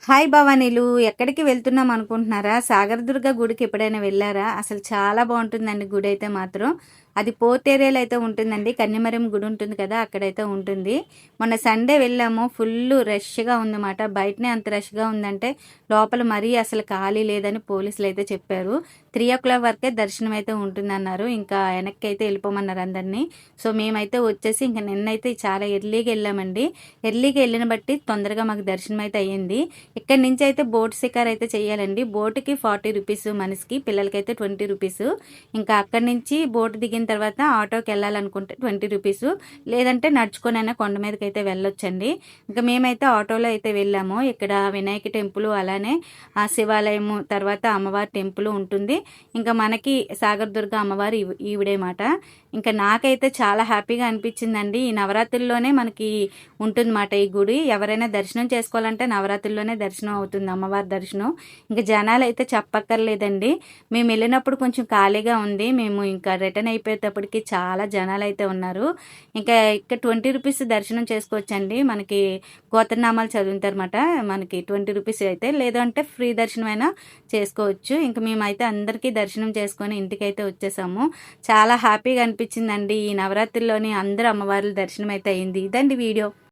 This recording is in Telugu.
హాయ్ భవానీలు, ఎక్కడికి వెళ్తున్నాం అనుకుంటున్నారా? సాగరదుర్గ గుడికి ఎప్పుడైనా వెళ్ళారా? అసలు చాలా బాగుంటుందండి గుడి అయితే మాత్రం. అది పోర్ట్ ఏరియాలో అయితే ఉంటుందండి. కన్నిమరం గుడి ఉంటుంది కదా, అక్కడైతే ఉంటుంది. మొన్న సండే వెళ్ళాము, ఫుల్ రష్గా ఉందన్నమాట. బయటనే అంత రష్గా ఉందంటే లోపల మరీ అసలు ఖాళీ లేదని పోలీసులు అయితే చెప్పారు. 3 o'clock వరకే దర్శనం అయితే ఉంటుందన్నారు. ఇంకా వెనక్కి అయితే వెళ్ళిపోమన్నారు అందరినీ. సో మేమైతే వచ్చేసి ఇంకా నిన్నైతే చాలా ఎర్లీగా వెళ్ళామండి. ఎర్లీగా వెళ్ళిన బట్టి తొందరగా మాకు దర్శనం అయితే అయ్యింది. ఇక్కడ నుంచి అయితే బోట్ షికార్ అయితే చేయాలండి. బోటుకి 40 రూపీస్ మనిషికి, పిల్లలకైతే 20 రూపీస్. ఇంకా అక్కడి నుంచి బోట్ దిగిన తర్వాత ఆటోకి వెళ్ళాలనుకుంటే 20 రూపీస్, లేదంటే నడుచుకొనైనా కొండ మీదకి అయితే వెళ్ళొచ్చండి. ఇంకా మేమైతే ఆటోలో అయితే వెళ్ళాము. ఇక్కడ వినాయక టెంపుల్, అలానే ఆ శివాలయము, తర్వాత అమ్మవారి టెంపుల్ ఉంటుంది. ఇంకా మనకి సాగర్ దుర్గ అమ్మవారు ఈవిడేమాట. ఇంకా నాకైతే చాలా హ్యాపీగా అనిపించిందండి. ఈ నవరాత్రుల్లోనే మనకి ఉంటుందన్నమాట ఈ గుడి. ఎవరైనా దర్శనం చేసుకోవాలంటే నవరాత్రుల్లోనే దర్శనం అవుతుంది, అమ్మవారి దర్శనం. ఇంకా జనాలు అయితే చెప్పక్కర్లేదండి. మేము వెళ్ళినప్పుడు కొంచెం ఖాళీగా ఉంది. మేము ఇంకా రిటర్న్ అయిపోయేటప్పటికి చాలా జనాలు అయితే ఉన్నారు. ఇంకా ఇక్కడ 20 రూపీస్ దర్శనం చేసుకోవచ్చండి. మనకి గోత్రనామాలు చదువుతారన్నమాట. మనకి 20 రూపీస్ అయితే, లేదంటే ఫ్రీ దర్శనం అయినా చేసుకోవచ్చు. ఇంకా మేమైతే అందరికీ దర్శనం చేసుకొని ఇంటికైతే వచ్చేసాము. చాలా హ్యాపీగా అనిపించిందండి. ఈ నవరాత్రుల్లోని అందరు అమ్మవార్ల దర్శనం అయితే అయింది. ఇదండి వీడియో.